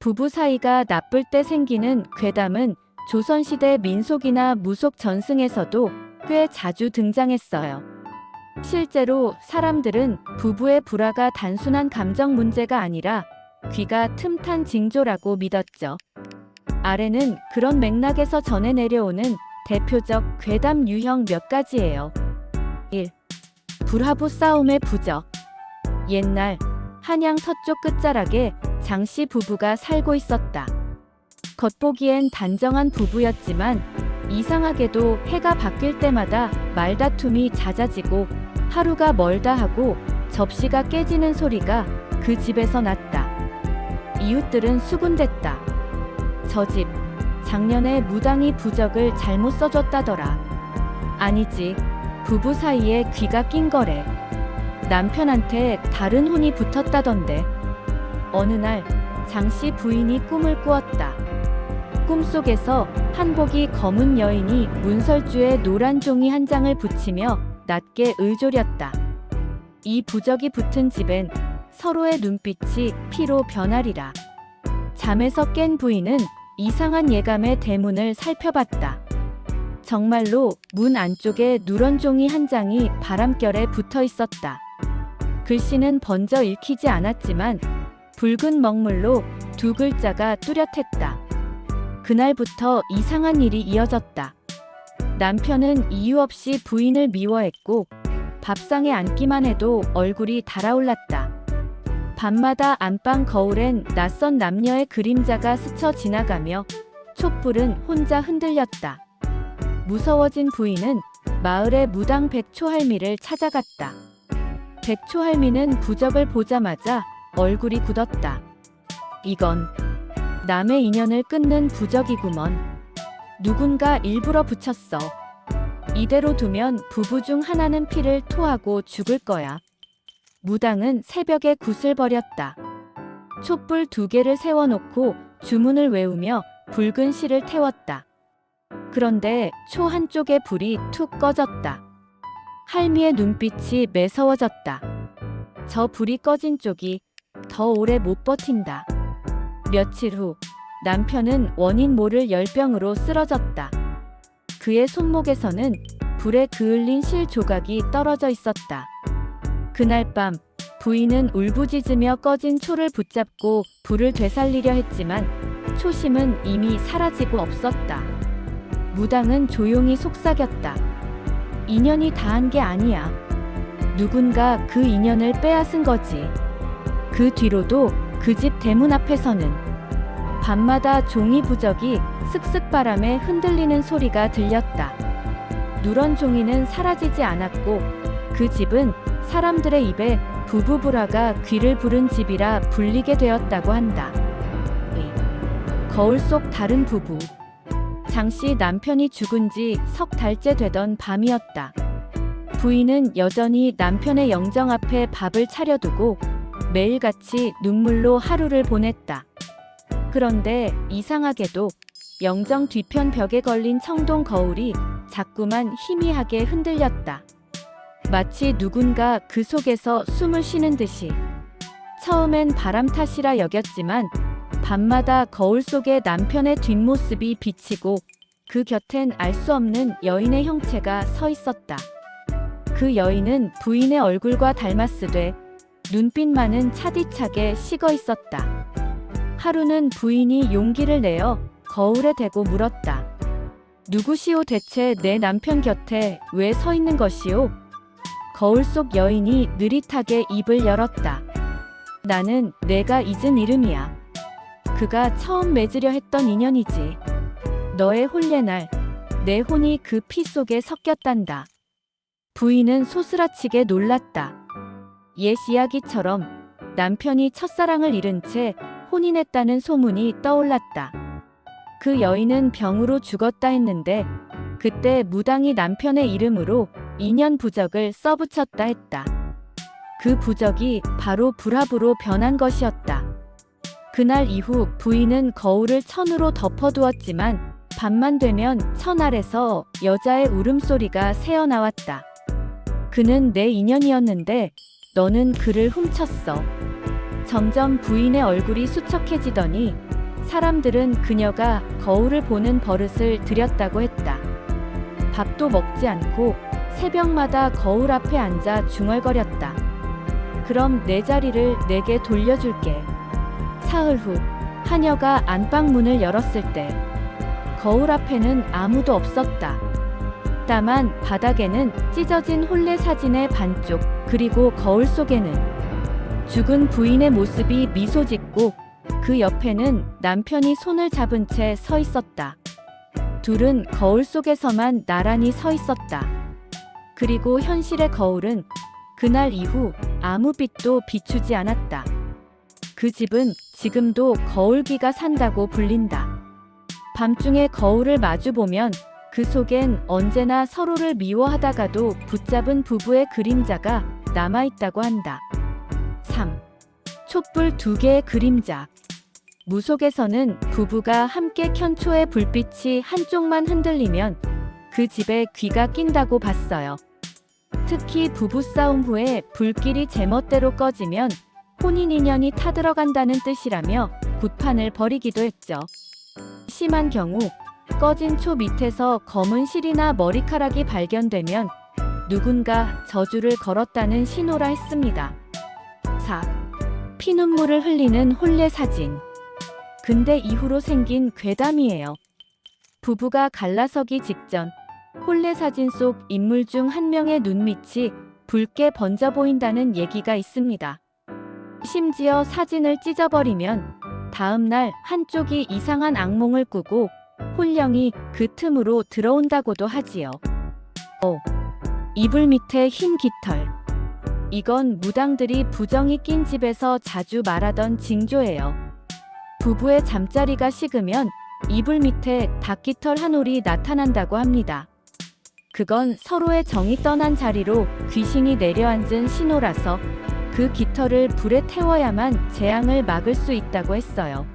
부부 사이가 나쁠 때 생기는 괴담은 조선시대 민속이나 무속 전승에서도 꽤 자주 등장했어요. 실제로 사람들은 부부의 불화가 단순한 감정 문제가 아니라 귀가 틈탄 징조라고 믿었죠. 아래는 그런 맥락에서 전해 내려오는 대표적 괴담 유형 몇 가지예요. 1. 불화부 싸움의 부적. 옛날 한양 서쪽 끝자락에 장씨 부부가 살고 있었다. 겉보기엔 단정한 부부였지만 이상하게도 해가 바뀔 때마다 말다툼이 잦아지고 하루가 멀다 하고 접시가 깨지는 소리가 그 집에서 났다. 이웃들은 수군댔다. 저 집 작년에 무당이 부적을 잘못 써줬다더라. 아니지, 부부 사이에 귀가 낀 거래. 남편한테 다른 혼이 붙었다던데. 어느 날 장씨 부인이 꿈을 꾸었다. 꿈속에서 한복이 검은 여인이 문설주에 노란 종이 한 장을 붙이며 낮게 을조렸다. 이 부적이 붙은 집엔 서로의 눈빛이 피로 변하리라. 잠에서 깬 부인은 이상한 예감의 대문을 살펴봤다. 정말로 문 안쪽에 누런 종이 한 장이 바람결에 붙어 있었다. 글씨는 번져 읽히지 않았지만 붉은 먹물로 두 글자가 뚜렷했다. 그날부터 이상한 일이 이어졌다. 남편은 이유 없이 부인을 미워했고 밥상에 앉기만 해도 얼굴이 달아올랐다. 밤마다 안방 거울엔 낯선 남녀의 그림자가 스쳐 지나가며 촛불은 혼자 흔들렸다. 무서워진 부인은 마을의 무당 백초할미를 찾아갔다. 백초할미는 부적을 보자마자 얼굴이 굳었다. 이건 남의 인연을 끊는 부적이구먼. 누군가 일부러 붙였어. 이대로 두면 부부 중 하나는 피를 토하고 죽을 거야. 무당은 새벽에 굿을 버렸다. 촛불 2개를 세워놓고 주문을 외우며 붉은 실을 태웠다. 그런데 초 한쪽의 불이 툭 꺼졌다. 할미의 눈빛이 매서워졌다. 저 불이 꺼진 쪽이 더 오래 못 버틴다. 며칠 후 남편은 원인 모를 열병으로 쓰러졌다. 그의 손목에서는 불에 그을린 실 조각이 떨어져 있었다. 그날 밤 부인은 울부짖으며 꺼진 초를 붙잡고 불을 되살리려 했지만 초심은 이미 사라지고 없었다. 무당은 조용히 속삭였다. 인연이 다한 게 아니야. 누군가 그 인연을 빼앗은 거지. 그 뒤로도 그 집 대문 앞에서는 밤마다 종이 부적이 슥슥 바람에 흔들리는 소리가 들렸다. 누런 종이는 사라지지 않았고 그 집은 사람들의 입에 부부불화가 귀를 부른 집이라 불리게 되었다고 한다. 거울 속 다른 부부. 장씨 남편이 죽은 지 석 달째 되던 밤이었다. 부인은 여전히 남편의 영정 앞에 밥을 차려두고 매일같이 눈물로 하루를 보냈다. 그런데 이상하게도 영정 뒤편 벽에 걸린 청동 거울이 자꾸만 희미하게 흔들렸다. 마치 누군가 그 속에서 숨을 쉬는 듯이. 처음엔 바람 탓이라 여겼지만 밤마다 거울 속에 남편의 뒷모습이 비치고 그 곁엔 알 수 없는 여인의 형체가 서 있었다. 그 여인은 부인의 얼굴과 닮았으되 눈빛만은 차디차게 식어 있었다. 하루는 부인이 용기를 내어 거울에 대고 물었다. 누구시오? 대체 내 남편 곁에 왜 서 있는 것이오? 거울 속 여인이 느릿하게 입을 열었다. 나는 내가 잊은 이름이야. 그가 처음 맺으려 했던 인연이지. 너의 혼례날 내 혼이 그 피 속에 섞였단다. 부인은 소스라치게 놀랐다. 옛 이야기처럼 남편이 첫사랑을 잃은 채 혼인했다는 소문이 떠올랐다. 그 여인은 병으로 죽었다 했는데 그때 무당이 남편의 이름으로 인연 부적을 써붙였다 했다. 그 부적이 바로 불합으로 변한 것이었다. 그날 이후 부인은 거울을 천으로 덮어두었지만 밤만 되면 천 아래서 여자의 울음소리가 새어나왔다. 그는 내 인연이었는데 너는 그를 훔쳤어. 점점 부인의 얼굴이 수척해지더니 사람들은 그녀가 거울을 보는 버릇을 들였다고 했다. 밥도 먹지 않고 새벽마다 거울 앞에 앉아 중얼거렸다. 그럼 내 자리를 내게 돌려줄게. 사흘 후 하녀가 안방문을 열었을 때 거울 앞에는 아무도 없었다. 다만 바닥에는 찢어진 혼례 사진의 반쪽, 그리고 거울 속에는 죽은 부인의 모습이 미소 짓고 그 옆에는 남편이 손을 잡은 채 서 있었다. 둘은 거울 속에서만 나란히 서 있었다. 그리고 현실의 거울은 그날 이후 아무 빛도 비추지 않았다. 그 집은 지금도 거울기가 산다고 불린다. 밤중에 거울을 마주보면 그 속엔 언제나 서로를 미워하다가도 붙잡은 부부의 그림자가 남아있다고 한다. 3. 촛불 2개의 그림자. 무속에서는 부부가 함께 켠 초의 불빛이 한쪽만 흔들리면 그 집에 귀가 낀다고 봤어요. 특히 부부싸움 후에 불길이 제멋대로 꺼지면 혼인인연이 타들어간다는 뜻이라며 굿판을 벌이기도 했죠. 심한 경우 꺼진 초 밑에서 검은 실이나 머리카락이 발견되면 누군가 저주를 걸었다는 신호라 했습니다. 4. 피눈물을 흘리는 혼례 사진. 근대 이후로 생긴 괴담이에요. 부부가 갈라서기 직전 혼례 사진 속 인물 중 한 명의 눈밑이 붉게 번져 보인다는 얘기가 있습니다. 심지어 사진을 찢어버리면 다음 날 한쪽이 이상한 악몽을 꾸고 혼령이 그 틈으로 들어온다고도 하지요. 5. 이불 밑에 흰 깃털. 이건 무당들이 부정이 낀 집에서 자주 말하던 징조예요. 부부의 잠자리가 식으면 이불 밑에 닭깃털 한 올이 나타난다고 합니다. 그건 서로의 정이 떠난 자리로 귀신이 내려앉은 신호라서 그 깃털을 불에 태워야만 재앙을 막을 수 있다고 했어요.